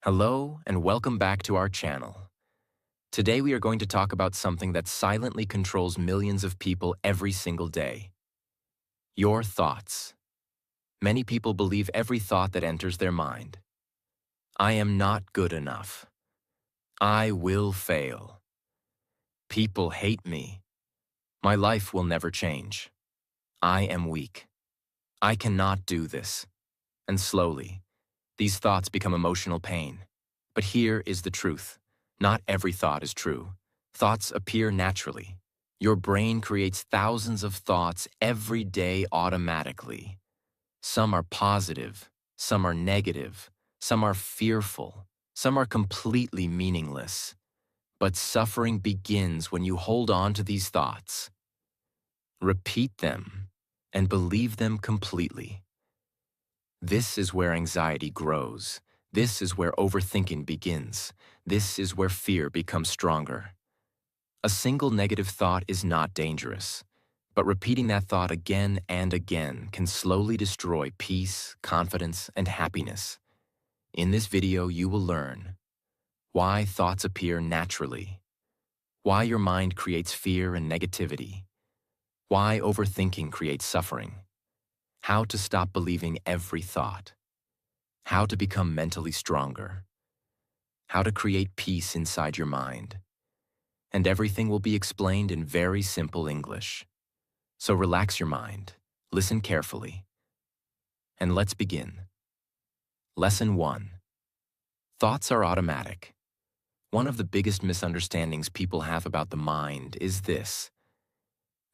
Hello and welcome back to our channel. Today we are going to talk about something that silently controls millions of people every single day. Your thoughts. Many people believe every thought that enters their mind. I am not good enough. I will fail. People hate me. My life will never change. I am weak. I cannot do this. And slowly, these thoughts become emotional pain. But here is the truth. Not every thought is true. Thoughts appear naturally. Your brain creates thousands of thoughts every day automatically. Some are positive, some are negative, some are fearful, some are completely meaningless. But suffering begins when you hold on to these thoughts. Repeat them and believe them completely. This is where anxiety grows. This is where overthinking begins. This is where fear becomes stronger. A single negative thought is not dangerous, but repeating that thought again and again can slowly destroy peace, confidence, and happiness. In this video, you will learn why thoughts appear naturally, why your mind creates fear and negativity, why overthinking creates suffering, how to stop believing every thought, how to become mentally stronger, how to create peace inside your mind. And everything will be explained in very simple English. So relax your mind, listen carefully, and let's begin. Lesson 1. Thoughts are automatic. One of the biggest misunderstandings people have about the mind is this.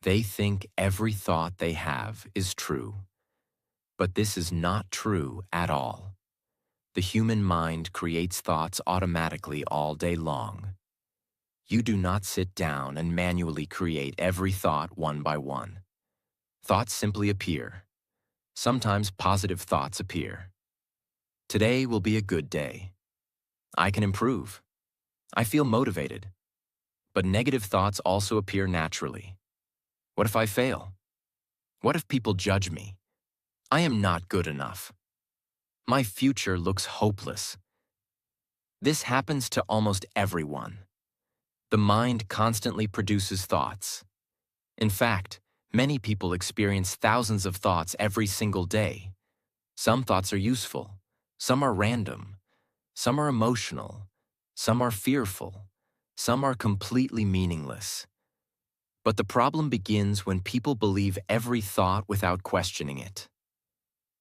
They think every thought they have is true. But this is not true at all. The human mind creates thoughts automatically all day long. You do not sit down and manually create every thought one by one. Thoughts simply appear. Sometimes positive thoughts appear. Today will be a good day. I can improve. I feel motivated. But negative thoughts also appear naturally. What if I fail? What if people judge me? I am not good enough. My future looks hopeless. This happens to almost everyone. The mind constantly produces thoughts. In fact, many people experience thousands of thoughts every single day. Some thoughts are useful, some are random, some are emotional, some are fearful, some are completely meaningless. But the problem begins when people believe every thought without questioning it.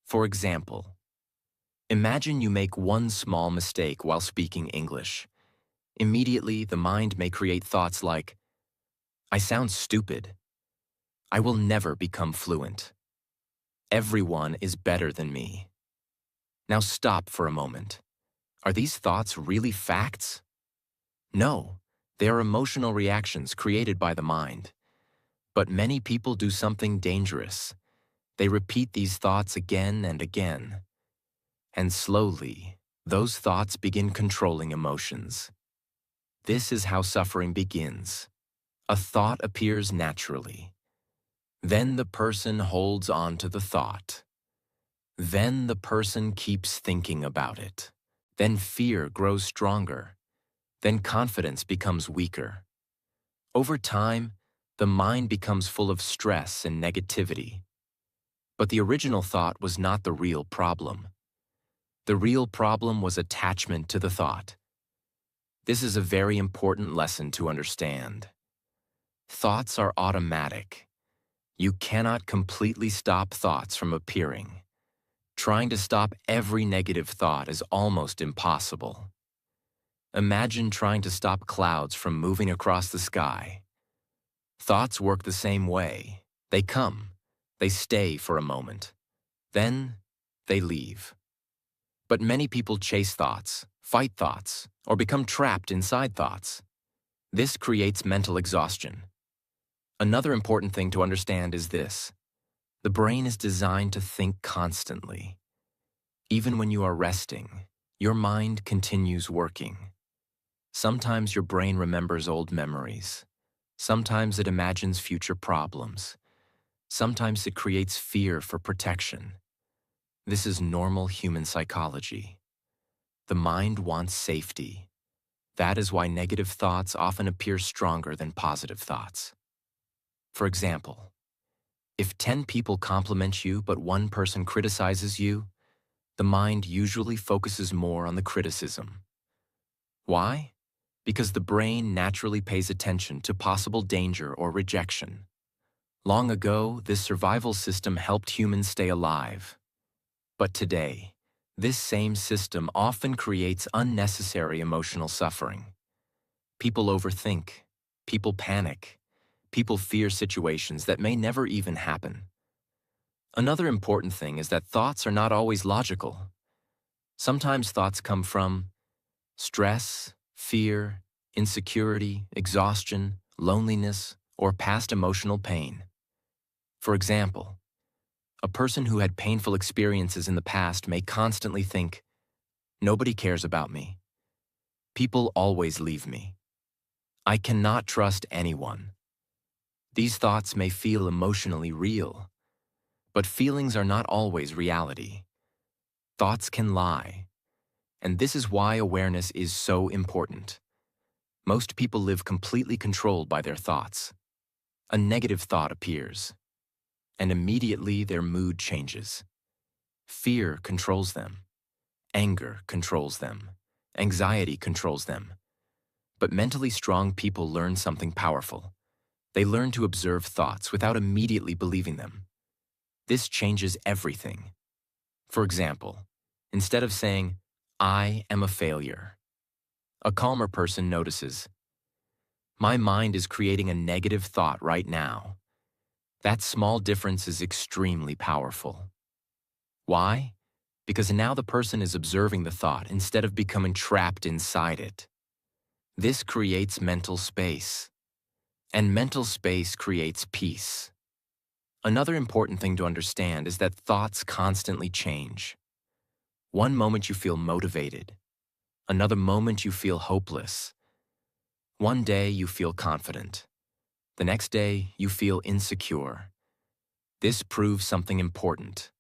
For example, imagine you make one small mistake while speaking English. Immediately, the mind may create thoughts like, I sound stupid. I will never become fluent. Everyone is better than me. Now stop for a moment. Are these thoughts really facts? No, they are emotional reactions created by the mind. But many people do something dangerous. They repeat these thoughts again and again. And slowly, those thoughts begin controlling emotions. This is how suffering begins. A thought appears naturally. Then the person holds on to the thought. Then the person keeps thinking about it. Then fear grows stronger. Then confidence becomes weaker. Over time, the mind becomes full of stress and negativity. But the original thought was not the real problem. The real problem was attachment to the thought. This is a very important lesson to understand. Thoughts are automatic. You cannot completely stop thoughts from appearing. Trying to stop every negative thought is almost impossible. Imagine trying to stop clouds from moving across the sky. Thoughts work the same way. They come, they stay for a moment. Then, they leave. But many people chase thoughts, fight thoughts, or become trapped inside thoughts. This creates mental exhaustion. Another important thing to understand is this. The brain is designed to think constantly. Even when you are resting, your mind continues working. Sometimes your brain remembers old memories. Sometimes it imagines future problems. Sometimes it creates fear for protection. This is normal human psychology. The mind wants safety. That is why negative thoughts often appear stronger than positive thoughts. For example, if 10 people compliment you but one person criticizes you, the mind usually focuses more on the criticism. Why? Because the brain naturally pays attention to possible danger or rejection. Long ago, this survival system helped humans stay alive. But today, this same system often creates unnecessary emotional suffering. People overthink, people panic, people fear situations that may never even happen. Another important thing is that thoughts are not always logical. Sometimes thoughts come from stress, fear, insecurity, exhaustion, loneliness, or past emotional pain. For example, a person who had painful experiences in the past may constantly think, "Nobody cares about me. People always leave me. I cannot trust anyone." These thoughts may feel emotionally real, but feelings are not always reality. Thoughts can lie, and this is why awareness is so important. Most people live completely controlled by their thoughts. A negative thought appears, and immediately their mood changes. Fear controls them. Anger controls them. Anxiety controls them. But mentally strong people learn something powerful. They learn to observe thoughts without immediately believing them. This changes everything. For example, instead of saying, "I am a failure," a calmer person notices, "My mind is creating a negative thought right now." That small difference is extremely powerful. Why? Because now the person is observing the thought instead of becoming trapped inside it. This creates mental space, and mental space creates peace. Another important thing to understand is that thoughts constantly change. One moment you feel motivated, another moment you feel hopeless. One day you feel confident, the next day you feel insecure. This proves something important.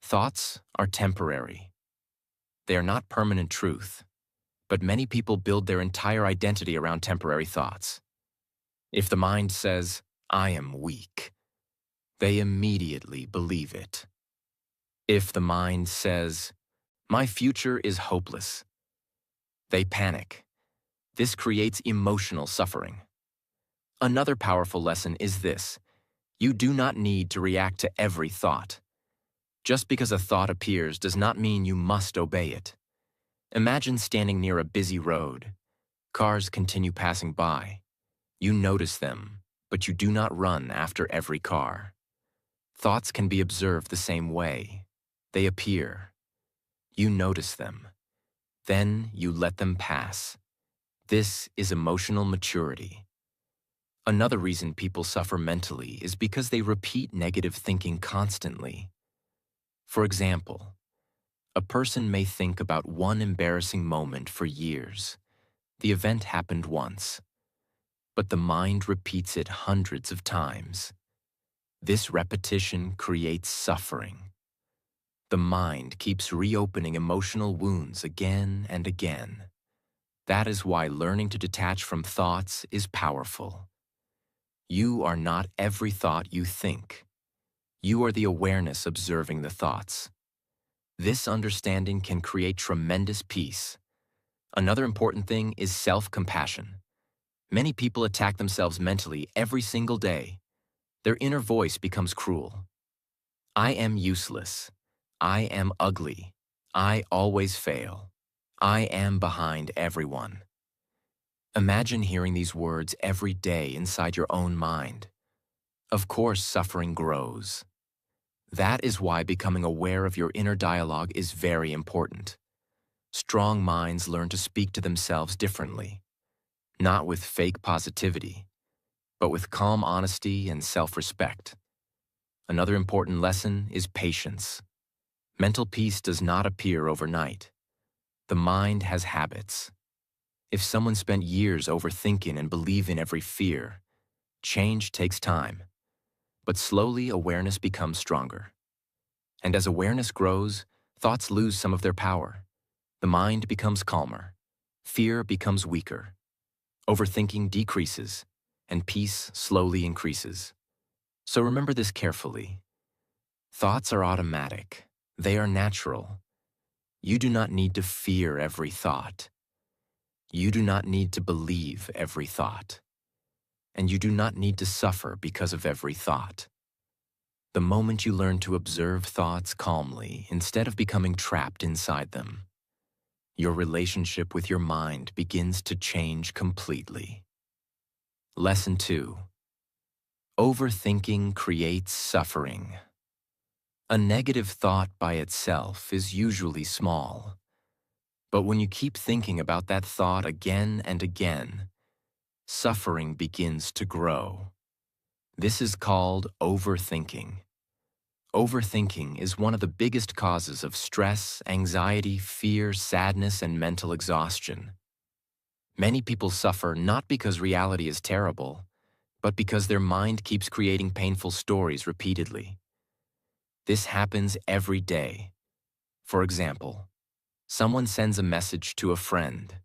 Thoughts are temporary. They are not permanent truth, but many people build their entire identity around temporary thoughts. If the mind says, "I am weak," they immediately believe it. If the mind says, "My future is hopeless," they panic. This creates emotional suffering. Another powerful lesson is this: you do not need to react to every thought. Just because a thought appears does not mean you must obey it. Imagine standing near a busy road. Cars continue passing by. You notice them, but you do not run after every car. Thoughts can be observed the same way. They appear. You notice them. Then you let them pass. This is emotional maturity. Another reason people suffer mentally is because they repeat negative thinking constantly. For example, a person may think about one embarrassing moment for years. The event happened once, but the mind repeats it hundreds of times. This repetition creates suffering. The mind keeps reopening emotional wounds again and again. That is why learning to detach from thoughts is powerful. You are not every thought you think. You are the awareness observing the thoughts. This understanding can create tremendous peace. Another important thing is self-compassion. Many people attack themselves mentally every single day. Their inner voice becomes cruel. "I am useless. I am ugly. I always fail. I am behind everyone." Imagine hearing these words every day inside your own mind. Of course, suffering grows. That is why becoming aware of your inner dialogue is very important. Strong minds learn to speak to themselves differently, not with fake positivity, but with calm honesty and self-respect. Another important lesson is patience. Mental peace does not appear overnight. The mind has habits. If someone spent years overthinking and believe in every fear, change takes time. But slowly awareness becomes stronger. And as awareness grows, thoughts lose some of their power. The mind becomes calmer, fear becomes weaker, overthinking decreases, and peace slowly increases. So remember this carefully. Thoughts are automatic. They are natural. You do not need to fear every thought. You do not need to believe every thought. And you do not need to suffer because of every thought. The moment you learn to observe thoughts calmly instead of becoming trapped inside them, your relationship with your mind begins to change completely. Lesson 2. Overthinking creates suffering. A negative thought by itself is usually small. But when you keep thinking about that thought again and again, suffering begins to grow. This is called overthinking. Overthinking is one of the biggest causes of stress, anxiety, fear, sadness, and mental exhaustion. Many people suffer not because reality is terrible, but because their mind keeps creating painful stories repeatedly. This happens every day. For example, someone sends a message to a friend.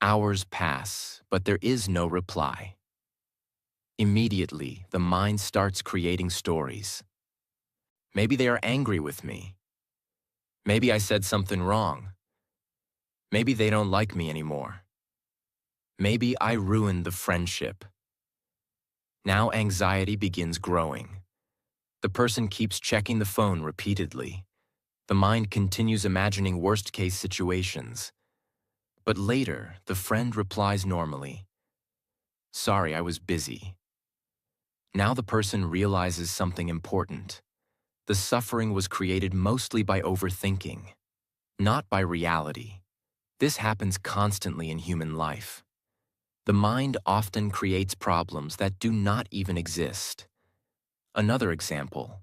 Hours pass, but there is no reply. Immediately, the mind starts creating stories. Maybe they are angry with me. Maybe I said something wrong. Maybe they don't like me anymore. Maybe I ruined the friendship. Now anxiety begins growing. The person keeps checking the phone repeatedly. The mind continues imagining worst-case situations. But later, the friend replies normally. Sorry, I was busy. Now the person realizes something important. The suffering was created mostly by overthinking, not by reality. This happens constantly in human life. The mind often creates problems that do not even exist. Another example.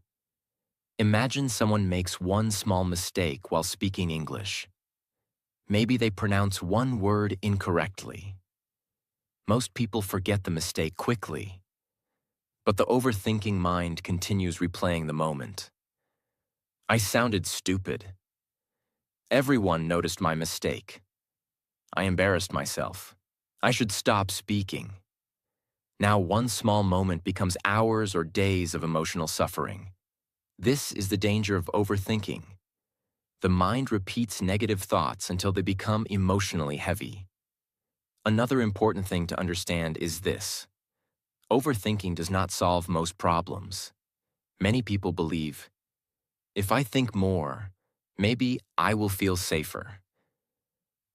Imagine someone makes one small mistake while speaking English. Maybe they pronounce one word incorrectly. Most people forget the mistake quickly, but the overthinking mind continues replaying the moment. I sounded stupid. Everyone noticed my mistake. I embarrassed myself. I should stop speaking. Now one small moment becomes hours or days of emotional suffering. This is the danger of overthinking. The mind repeats negative thoughts until they become emotionally heavy. Another important thing to understand is this. Overthinking does not solve most problems. Many people believe, if I think more, maybe I will feel safer.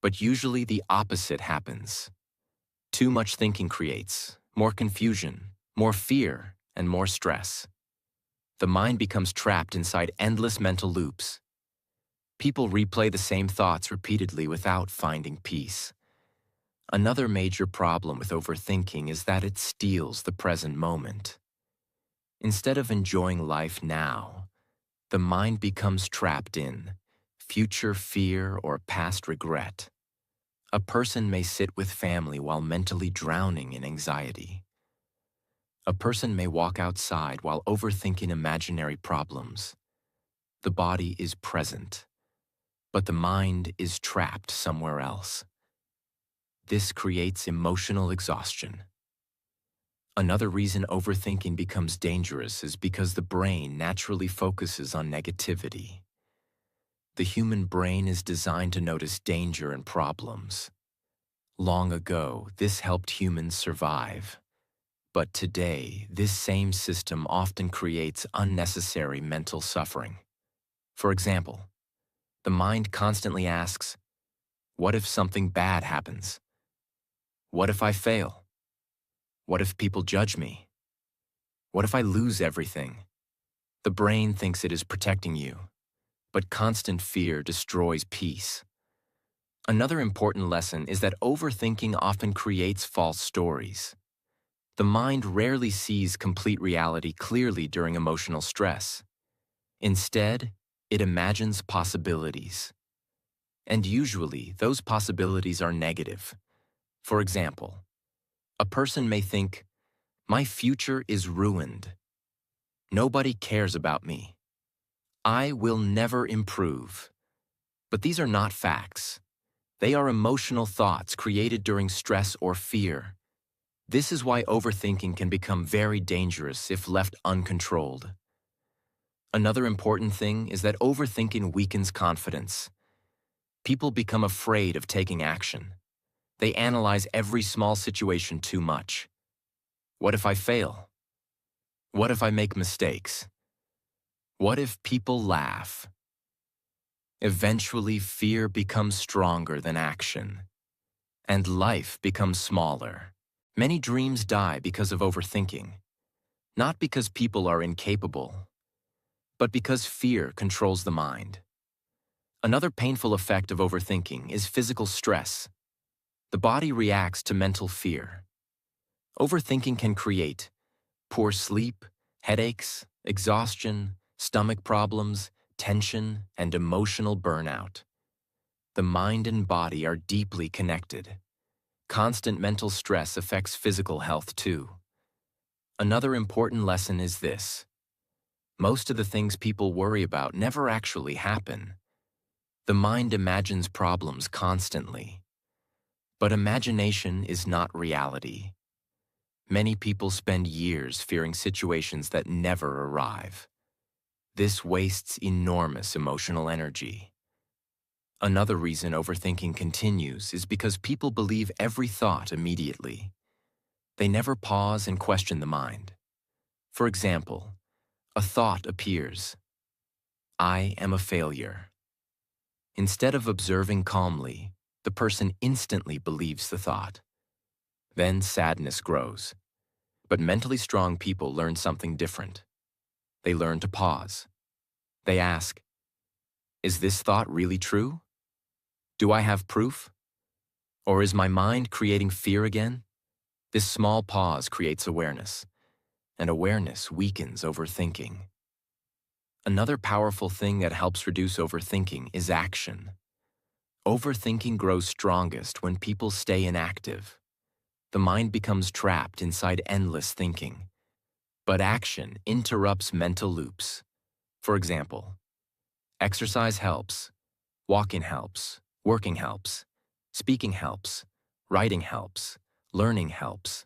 But usually the opposite happens. Too much thinking creates more confusion, more fear, and more stress. The mind becomes trapped inside endless mental loops. People replay the same thoughts repeatedly without finding peace. Another major problem with overthinking is that it steals the present moment. Instead of enjoying life now, the mind becomes trapped in future fear or past regret. A person may sit with family while mentally drowning in anxiety. A person may walk outside while overthinking imaginary problems. The body is present, but the mind is trapped somewhere else. This creates emotional exhaustion. Another reason overthinking becomes dangerous is because the brain naturally focuses on negativity. The human brain is designed to notice danger and problems. Long ago, this helped humans survive. But today, this same system often creates unnecessary mental suffering. For example, the mind constantly asks, what if something bad happens? What if I fail? What if people judge me? What if I lose everything? The brain thinks it is protecting you, but constant fear destroys peace. Another important lesson is that overthinking often creates false stories. The mind rarely sees complete reality clearly during emotional stress. Instead, it imagines possibilities. And usually, those possibilities are negative. For example, a person may think, my future is ruined. Nobody cares about me. I will never improve. But these are not facts. They are emotional thoughts created during stress or fear. This is why overthinking can become very dangerous if left uncontrolled. Another important thing is that overthinking weakens confidence. People become afraid of taking action. They analyze every small situation too much. What if I fail? What if I make mistakes? What if people laugh? Eventually, fear becomes stronger than action, and life becomes smaller. Many dreams die because of overthinking, not because people are incapable, but because fear controls the mind. Another painful effect of overthinking is physical stress. The body reacts to mental fear. Overthinking can create poor sleep, headaches, exhaustion, stomach problems, tension, and emotional burnout. The mind and body are deeply connected. Constant mental stress affects physical health too. Another important lesson is this: most of the things people worry about never actually happen. The mind imagines problems constantly. But imagination is not reality. Many people spend years fearing situations that never arrive. This wastes enormous emotional energy. Another reason overthinking continues is because people believe every thought immediately. They never pause and question the mind. For example, a thought appears: I am a failure. Instead of observing calmly, the person instantly believes the thought. Then sadness grows. But mentally strong people learn something different. They learn to pause. They ask, is this thought really true? Do I have proof? Or is my mind creating fear again? This small pause creates awareness, and awareness weakens overthinking. Another powerful thing that helps reduce overthinking is action. Overthinking grows strongest when people stay inactive. The mind becomes trapped inside endless thinking. But action interrupts mental loops. For example, exercise helps, walking helps, working helps, speaking helps, writing helps, learning helps.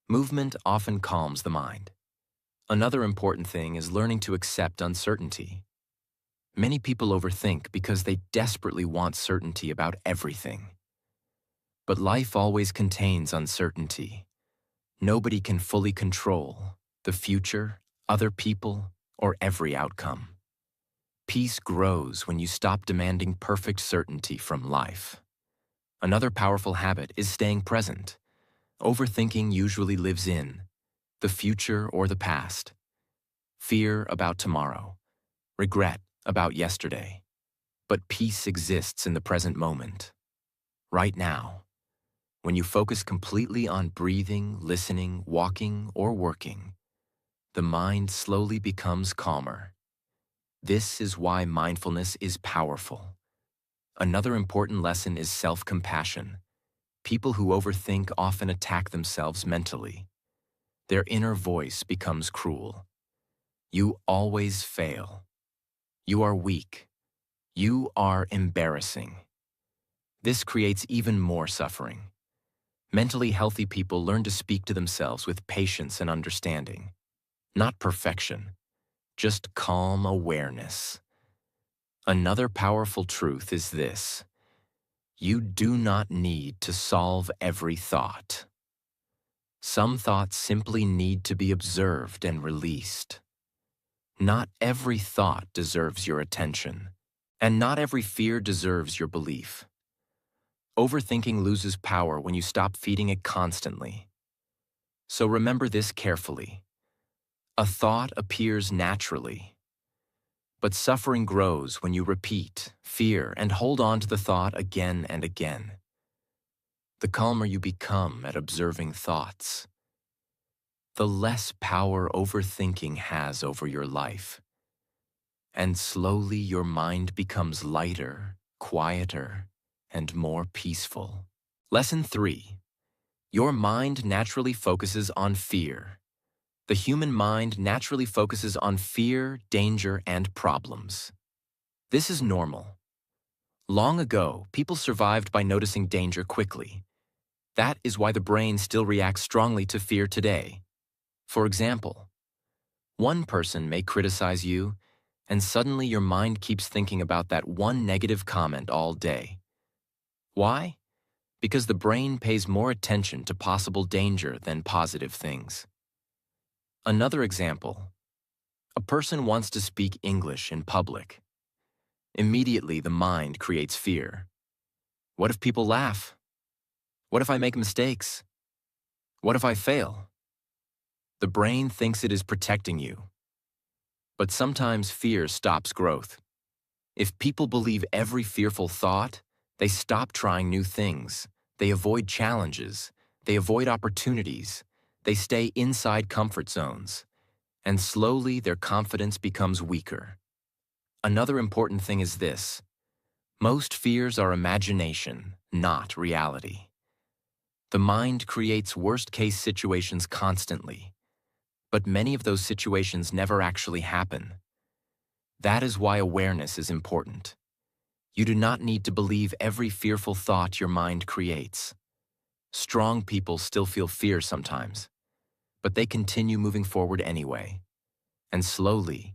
Movement often calms the mind. Another important thing is learning to accept uncertainty. Many people overthink because they desperately want certainty about everything. But life always contains uncertainty. Nobody can fully control the future, other people, or every outcome. Peace grows when you stop demanding perfect certainty from life. Another powerful habit is staying present. Overthinking usually lives in the future or the past, fear about tomorrow, regret about yesterday. But peace exists in the present moment, right now. When you focus completely on breathing, listening, walking, or working, the mind slowly becomes calmer. This is why mindfulness is powerful. Another important lesson is self-compassion. People who overthink often attack themselves mentally. Their inner voice becomes cruel. You always fail. You are weak. You are embarrassing. This creates even more suffering. Mentally healthy people learn to speak to themselves with patience and understanding. Not perfection, just calm awareness. Another powerful truth is this: you do not need to solve every thought. Some thoughts simply need to be observed and released. Not every thought deserves your attention, and not every fear deserves your belief. Overthinking loses power when you stop feeding it constantly. So remember this carefully. A thought appears naturally, but suffering grows when you repeat, fear, and hold on to the thought again and again. The calmer you become at observing thoughts, the less power overthinking has over your life. And slowly your mind becomes lighter, quieter, and more peaceful. Lesson 3. Your mind naturally focuses on fear. The human mind naturally focuses on fear, danger, and problems. This is normal. Long ago, people survived by noticing danger quickly. That is why the brain still reacts strongly to fear today. For example, one person may criticize you, and suddenly your mind keeps thinking about that one negative comment all day. Why? Because the brain pays more attention to possible danger than positive things. Another example. A person wants to speak English in public. Immediately, the mind creates fear. What if people laugh? What if I make mistakes? What if I fail? The brain thinks it is protecting you. But sometimes fear stops growth. If people believe every fearful thought, they stop trying new things. They avoid challenges. They avoid opportunities. They stay inside comfort zones. And slowly their confidence becomes weaker. Another important thing is this. Most fears are imagination, not reality. The mind creates worst-case situations constantly, but many of those situations never actually happen. That is why awareness is important. You do not need to believe every fearful thought your mind creates. Strong people still feel fear sometimes, but they continue moving forward anyway. And slowly,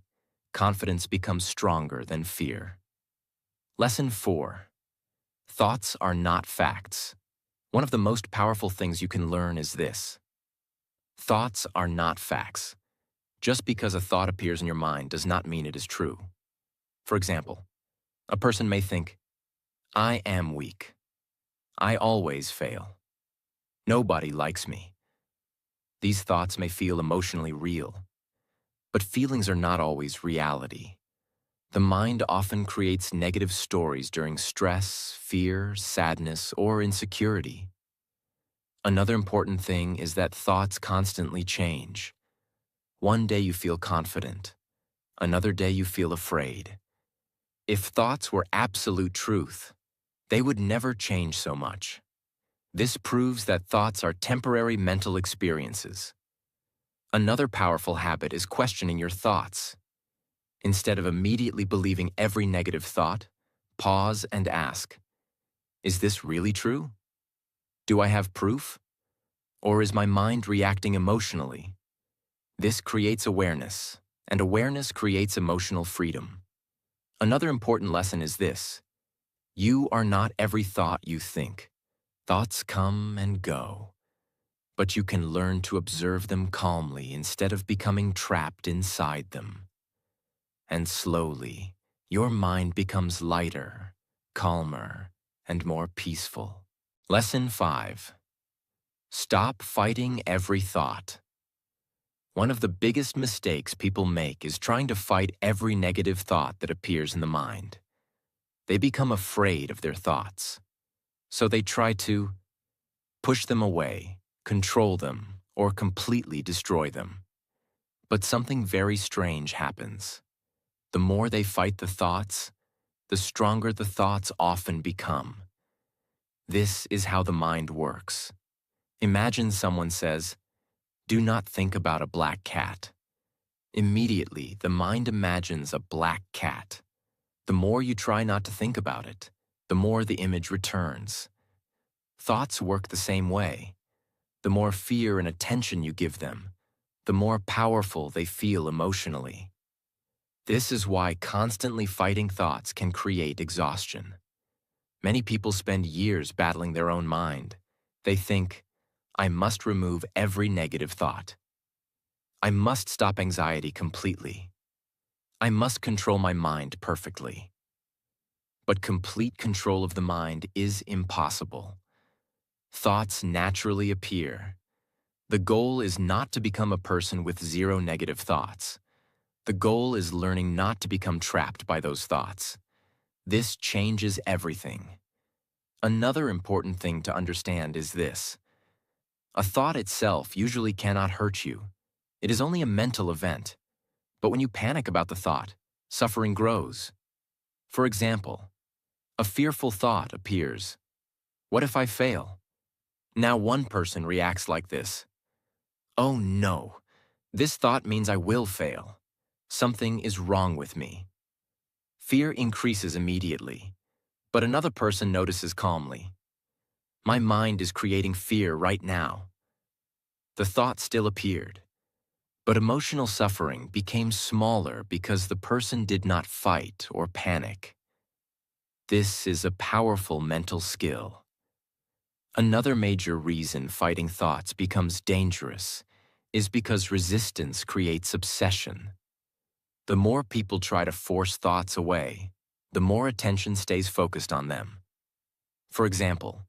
confidence becomes stronger than fear. Lesson 4. Thoughts are not facts. One of the most powerful things you can learn is this. Thoughts are not facts. Just because a thought appears in your mind does not mean it is true. For example, a person may think, I am weak. I always fail. Nobody likes me. These thoughts may feel emotionally real, but feelings are not always reality. The mind often creates negative stories during stress, fear, sadness, or insecurity. Another important thing is that thoughts constantly change. One day you feel confident. Another day you feel afraid. If thoughts were absolute truth, they would never change so much. This proves that thoughts are temporary mental experiences. Another powerful habit is questioning your thoughts. Instead of immediately believing every negative thought, pause and ask, is this really true? Do I have proof? Or is my mind reacting emotionally? This creates awareness, and awareness creates emotional freedom. Another important lesson is this. You are not every thought you think. Thoughts come and go. But you can learn to observe them calmly instead of becoming trapped inside them. And slowly, your mind becomes lighter, calmer, and more peaceful. Lesson 5. Stop fighting every thought. One of the biggest mistakes people make is trying to fight every negative thought that appears in the mind. They become afraid of their thoughts. So they try to push them away, control them, or completely destroy them. But something very strange happens. The more they fight the thoughts, the stronger the thoughts often become. This is how the mind works. Imagine someone says, "Do not think about a black cat." Immediately, the mind imagines a black cat. The more you try not to think about it, the more the image returns. Thoughts work the same way. The more fear and attention you give them, the more powerful they feel emotionally. This is why constantly fighting thoughts can create exhaustion. Many people spend years battling their own mind. They think, I must remove every negative thought. I must stop anxiety completely. I must control my mind perfectly. But complete control of the mind is impossible. Thoughts naturally appear. The goal is not to become a person with zero negative thoughts. The goal is learning not to become trapped by those thoughts. This changes everything. Another important thing to understand is this. A thought itself usually cannot hurt you. It is only a mental event. But when you panic about the thought, suffering grows. For example, a fearful thought appears. What if I fail? Now one person reacts like this. Oh no, this thought means I will fail. Something is wrong with me. Fear increases immediately. But another person notices calmly, "My mind is creating fear right now." The thought still appeared, but emotional suffering became smaller because the person did not fight or panic. This is a powerful mental skill. Another major reason fighting thoughts becomes dangerous is because resistance creates obsession. The more people try to force thoughts away, the more attention stays focused on them. For example,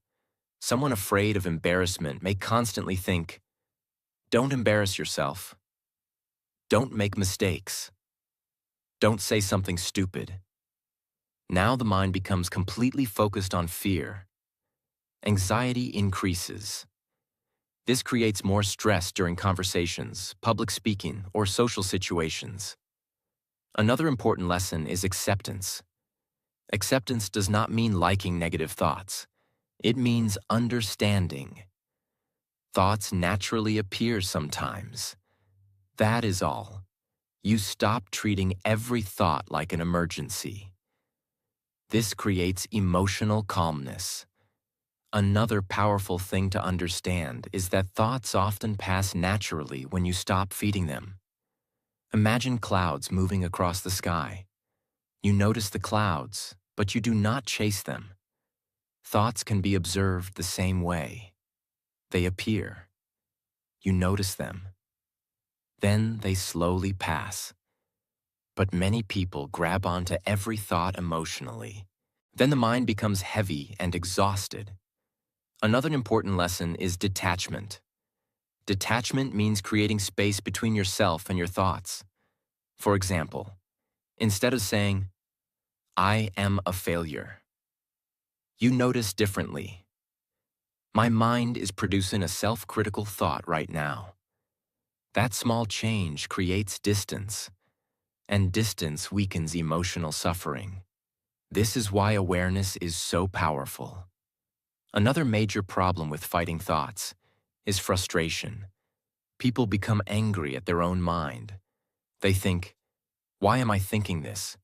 someone afraid of embarrassment may constantly think, "Don't embarrass yourself. Don't make mistakes. Don't say something stupid." Now the mind becomes completely focused on fear. Anxiety increases. This creates more stress during conversations, public speaking, or social situations. Another important lesson is acceptance. Acceptance does not mean liking negative thoughts. It means understanding. Thoughts naturally appear sometimes. That is all. You stop treating every thought like an emergency. This creates emotional calmness. Another powerful thing to understand is that thoughts often pass naturally when you stop feeding them. Imagine clouds moving across the sky. You notice the clouds, but you do not chase them. Thoughts can be observed the same way. They appear. You notice them. Then they slowly pass. But many people grab onto every thought emotionally. Then the mind becomes heavy and exhausted. Another important lesson is detachment. Detachment means creating space between yourself and your thoughts. For example, instead of saying, "I am a failure," you notice differently. "My mind is producing a self-critical thought right now." That small change creates distance, and distance weakens emotional suffering. This is why awareness is so powerful. Another major problem with fighting thoughts is frustration. People become angry at their own mind. They think, "Why am I thinking this?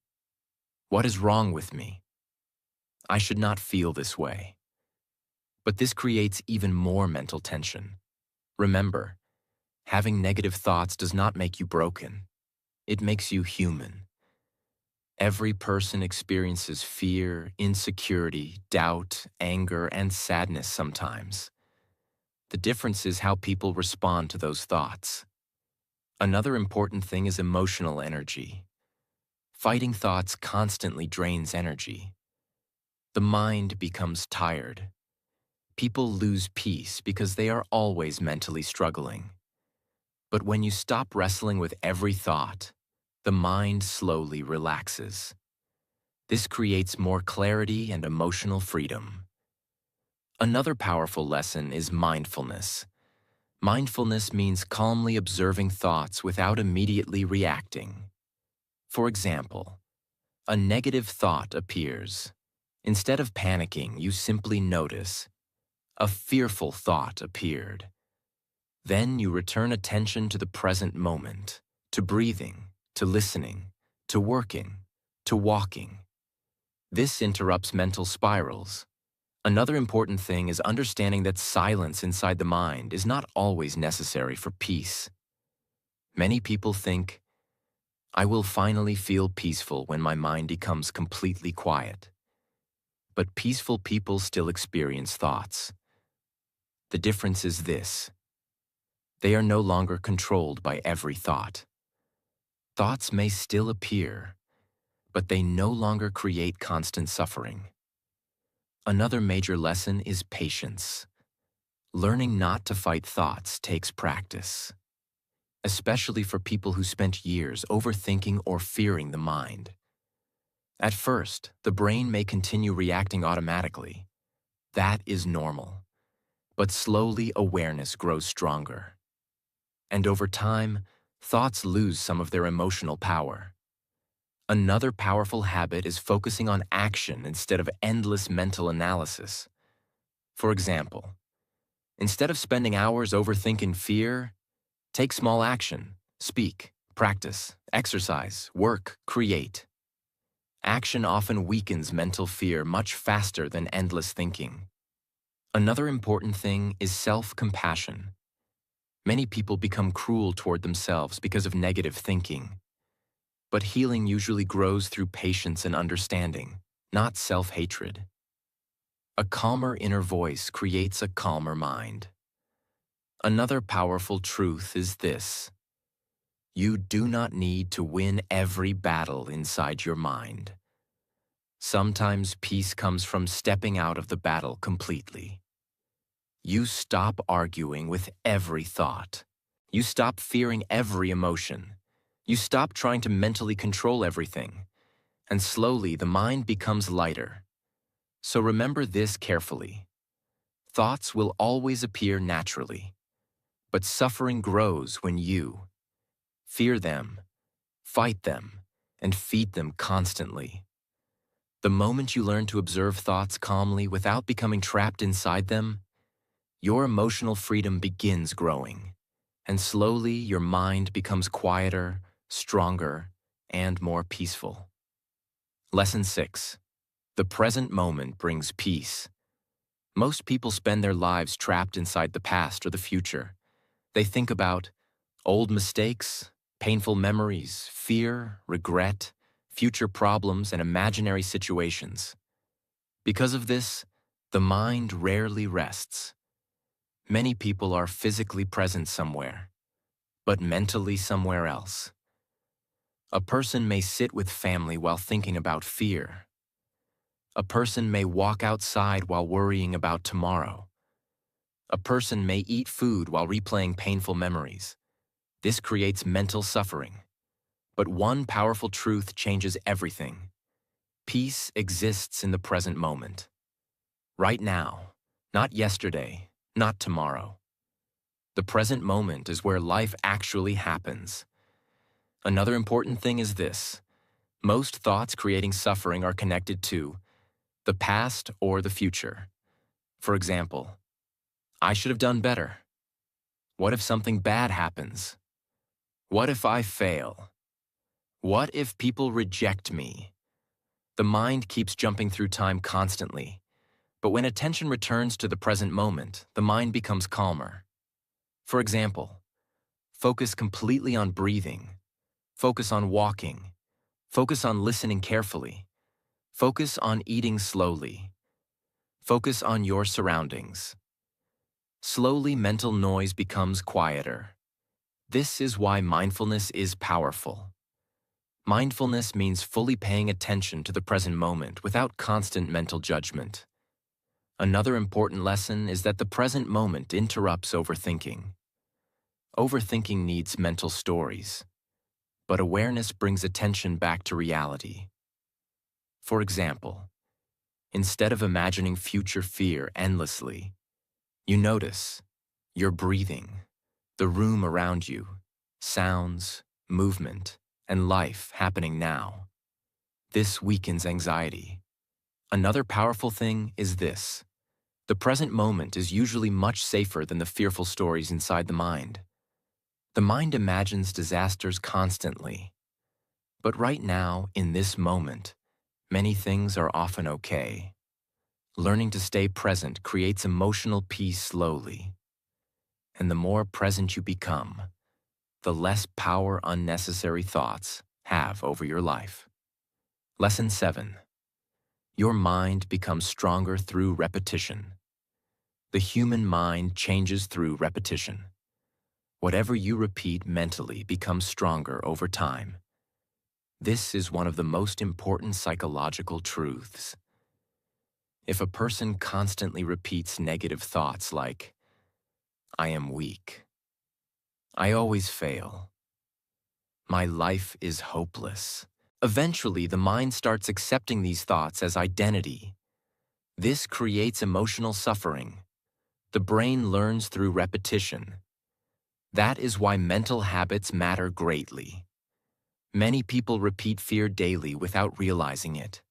What is wrong with me? I should not feel this way." But this creates even more mental tension. Remember, having negative thoughts does not make you broken. It makes you human. Every person experiences fear, insecurity, doubt, anger, and sadness sometimes. The difference is how people respond to those thoughts. Another important thing is emotional energy. Fighting thoughts constantly drains energy. The mind becomes tired. People lose peace because they are always mentally struggling. But when you stop wrestling with every thought, the mind slowly relaxes. This creates more clarity and emotional freedom. Another powerful lesson is mindfulness. Mindfulness means calmly observing thoughts without immediately reacting. For example, a negative thought appears. Instead of panicking, you simply notice. A fearful thought appeared. Then you return attention to the present moment, to breathing, to listening, to working, to walking. This interrupts mental spirals. Another important thing is understanding that silence inside the mind is not always necessary for peace. Many people think, "I will finally feel peaceful when my mind becomes completely quiet." But peaceful people still experience thoughts. The difference is this: they are no longer controlled by every thought. Thoughts may still appear, but they no longer create constant suffering. Another major lesson is patience. Learning not to fight thoughts takes practice, especially for people who spent years overthinking or fearing the mind. At first, the brain may continue reacting automatically. That is normal. But slowly awareness grows stronger. And over time, thoughts lose some of their emotional power. Another powerful habit is focusing on action instead of endless mental analysis. For example, instead of spending hours overthinking fear, take small action, speak, practice, exercise, work, create. Action often weakens mental fear much faster than endless thinking. Another important thing is self-compassion. Many people become cruel toward themselves because of negative thinking. But healing usually grows through patience and understanding, not self-hatred. A calmer inner voice creates a calmer mind. Another powerful truth is this: you do not need to win every battle inside your mind. Sometimes peace comes from stepping out of the battle completely. You stop arguing with every thought. You stop fearing every emotion. You stop trying to mentally control everything. And slowly the mind becomes lighter. So remember this carefully. Thoughts will always appear naturally, but suffering grows when you fear them, fight them, and feed them constantly. The moment you learn to observe thoughts calmly without becoming trapped inside them, your emotional freedom begins growing, and slowly your mind becomes quieter, stronger, and more peaceful. Lesson 6. The present moment brings peace. Most people spend their lives trapped inside the past or the future. They think about old mistakes, painful memories, fear, regret, future problems, and imaginary situations. Because of this, the mind rarely rests. Many people are physically present somewhere, but mentally somewhere else. A person may sit with family while thinking about fear. A person may walk outside while worrying about tomorrow. A person may eat food while replaying painful memories. This creates mental suffering. But one powerful truth changes everything. Peace exists in the present moment. Right now, not yesterday, not tomorrow. The present moment is where life actually happens. Another important thing is this: most thoughts creating suffering are connected to the past or the future. For example, I should have done better. What if something bad happens? What if I fail? What if people reject me? The mind keeps jumping through time constantly, but when attention returns to the present moment, the mind becomes calmer. For example, focus completely on breathing. Focus on walking. Focus on listening carefully. Focus on eating slowly. Focus on your surroundings. Slowly, mental noise becomes quieter. This is why mindfulness is powerful. Mindfulness means fully paying attention to the present moment without constant mental judgment. Another important lesson is that the present moment interrupts overthinking. Overthinking needs mental stories, but awareness brings attention back to reality. For example, instead of imagining future fear endlessly, you notice your breathing, the room around you, sounds, movement, and life happening now. This weakens anxiety. Another powerful thing is this: the present moment is usually much safer than the fearful stories inside the mind. The mind imagines disasters constantly. But right now, in this moment, many things are often okay. Learning to stay present creates emotional peace slowly. And the more present you become, the less power unnecessary thoughts have over your life. Lesson 7. Your mind becomes stronger through repetition. The human mind changes through repetition. Whatever you repeat mentally becomes stronger over time. This is one of the most important psychological truths. If a person constantly repeats negative thoughts like, I am weak, I always fail, my life is hopeless, eventually the mind starts accepting these thoughts as identity. This creates emotional suffering. The brain learns through repetition. That is why mental habits matter greatly. Many people repeat fear daily without realizing it.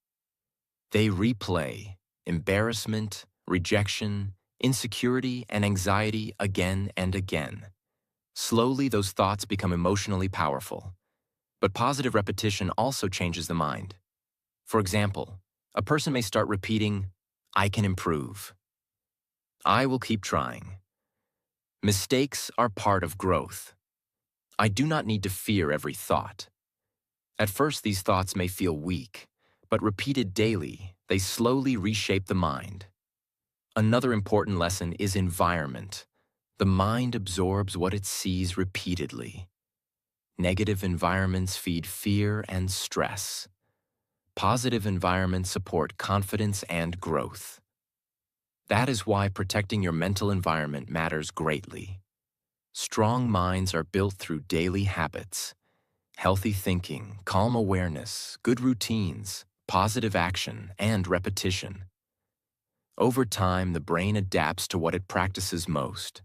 They replay embarrassment, rejection, insecurity, and anxiety again and again. Slowly, those thoughts become emotionally powerful. But positive repetition also changes the mind. For example, a person may start repeating, I can improve. I will keep trying. Mistakes are part of growth. I do not need to fear every thought. At first, these thoughts may feel weak, but repeated daily, they slowly reshape the mind. Another important lesson is environment. The mind absorbs what it sees repeatedly. Negative environments feed fear and stress. Positive environments support confidence and growth. That is why protecting your mental environment matters greatly. Strong minds are built through daily habits. Healthy thinking, calm awareness, good routines, positive action, and repetition. Over time, the brain adapts to what it practices most,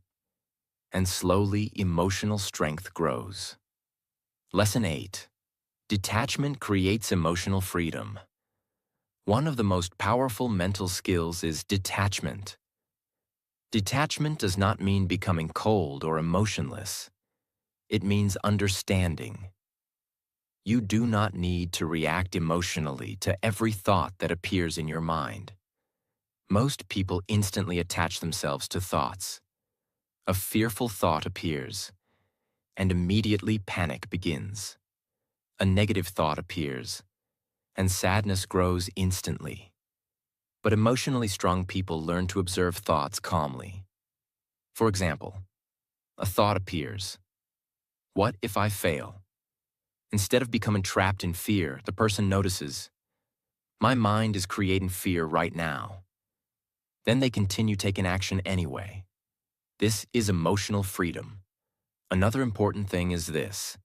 and slowly, emotional strength grows. Lesson 8. Detachment creates emotional freedom. One of the most powerful mental skills is detachment. Detachment does not mean becoming cold or emotionless. It means understanding. You do not need to react emotionally to every thought that appears in your mind. Most people instantly attach themselves to thoughts. A fearful thought appears, and immediately panic begins. A negative thought appears, and sadness grows instantly. But emotionally strong people learn to observe thoughts calmly. For example, a thought appears. What if I fail? Instead of becoming trapped in fear, the person notices, my mind is creating fear right now. Then they continue taking action anyway. This is emotional freedom. Another important thing is this.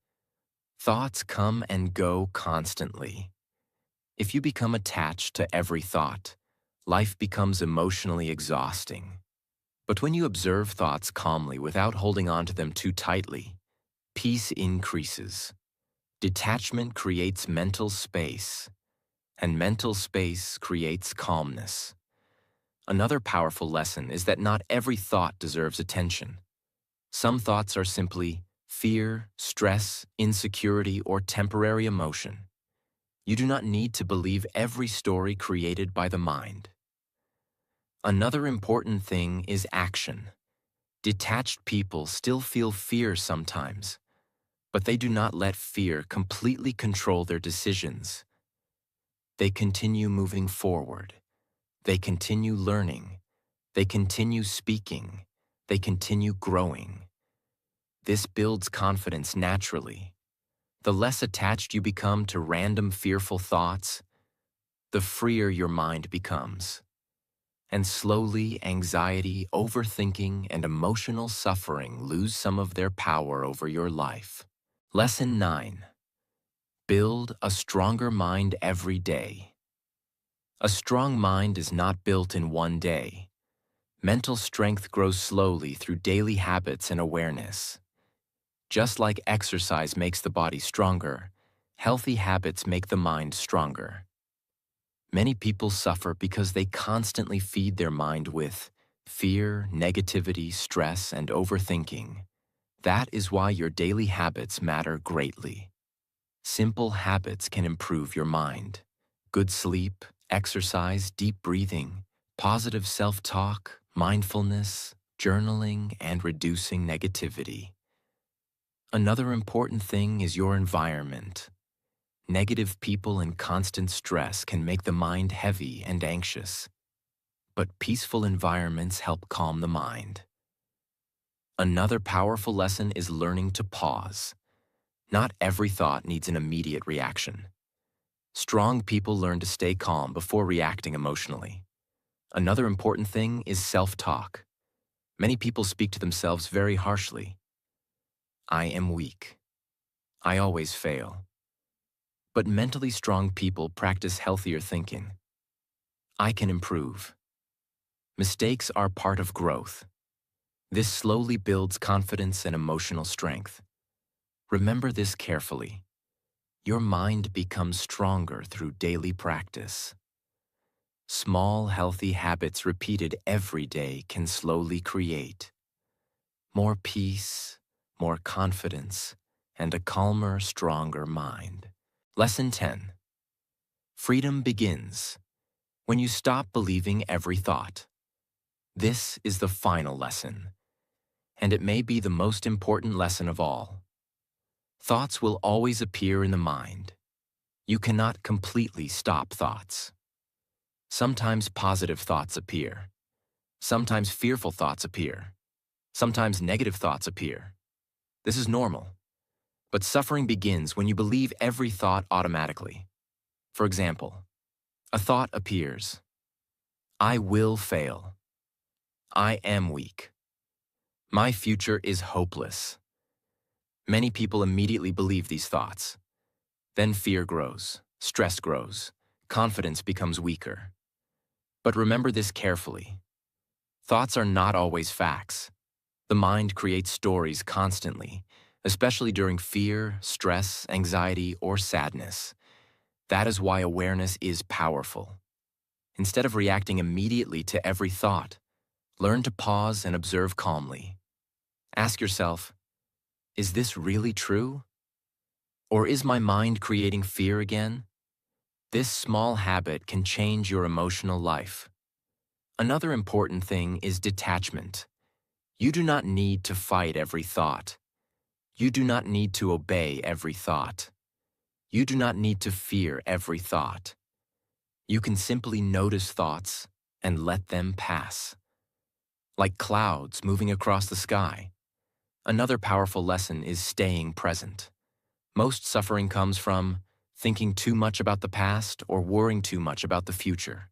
Thoughts come and go constantly. If you become attached to every thought, life becomes emotionally exhausting. But when you observe thoughts calmly without holding on to them too tightly, peace increases. Detachment creates mental space, and mental space creates calmness. Another powerful lesson is that not every thought deserves attention. Some thoughts are simply fear, stress, insecurity, or temporary emotion. You do not need to believe every story created by the mind. Another important thing is action. Detached people still feel fear sometimes, but they do not let fear completely control their decisions. They continue moving forward. They continue learning. They continue speaking. They continue growing. This builds confidence naturally. The less attached you become to random fearful thoughts, the freer your mind becomes. And slowly, anxiety, overthinking, and emotional suffering lose some of their power over your life. Lesson 9. Build a stronger mind every day. A strong mind is not built in one day. Mental strength grows slowly through daily habits and awareness. Just like exercise makes the body stronger, healthy habits make the mind stronger. Many people suffer because they constantly feed their mind with fear, negativity, stress, and overthinking. That is why your daily habits matter greatly. Simple habits can improve your mind. Good sleep, exercise, deep breathing, positive self-talk, mindfulness, journaling, and reducing negativity. Another important thing is your environment. Negative people and constant stress can make the mind heavy and anxious, but peaceful environments help calm the mind. Another powerful lesson is learning to pause. Not every thought needs an immediate reaction. Strong people learn to stay calm before reacting emotionally. Another important thing is self-talk. Many people speak to themselves very harshly. I am weak. I always fail. But mentally strong people practice healthier thinking. I can improve. Mistakes are part of growth. This slowly builds confidence and emotional strength. Remember this carefully. Your mind becomes stronger through daily practice. Small, healthy habits repeated every day can slowly create more peace, more confidence, and a calmer, stronger mind. Lesson 10. Freedom begins when you stop believing every thought. This is the final lesson, and it may be the most important lesson of all. Thoughts will always appear in the mind. You cannot completely stop thoughts. Sometimes positive thoughts appear. Sometimes fearful thoughts appear. Sometimes negative thoughts appear. This is normal. But suffering begins when you believe every thought automatically. For example, a thought appears. I will fail. I am weak. My future is hopeless. Many people immediately believe these thoughts. Then fear grows, stress grows, confidence becomes weaker. But remember this carefully. Thoughts are not always facts. The mind creates stories constantly, especially during fear, stress, anxiety, or sadness. That is why awareness is powerful. Instead of reacting immediately to every thought, learn to pause and observe calmly. Ask yourself, is this really true? Or is my mind creating fear again? This small habit can change your emotional life. Another important thing is detachment. You do not need to fight every thought. You do not need to obey every thought. You do not need to fear every thought. You can simply notice thoughts and let them pass. Like clouds moving across the sky. Another powerful lesson is staying present. Most suffering comes from thinking too much about the past or worrying too much about the future.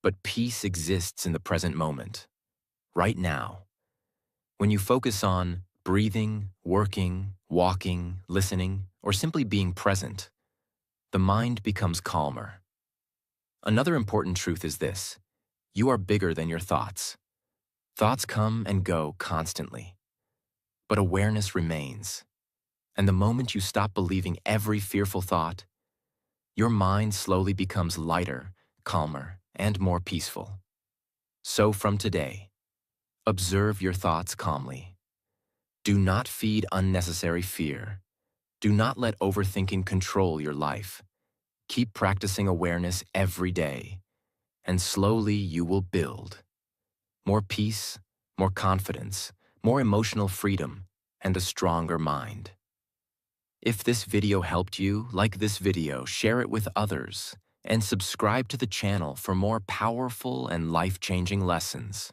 But peace exists in the present moment, right now. When you focus on breathing, working, walking, listening, or simply being present, the mind becomes calmer. Another important truth is this: you are bigger than your thoughts. Thoughts come and go constantly, but awareness remains. And the moment you stop believing every fearful thought, your mind slowly becomes lighter, calmer, and more peaceful. So from today, observe your thoughts calmly. Do not feed unnecessary fear. Do not let overthinking control your life. Keep practicing awareness every day, and slowly you will build more peace, more confidence, more emotional freedom, and a stronger mind. If this video helped you, like this video, share it with others, and subscribe to the channel for more powerful and life-changing lessons.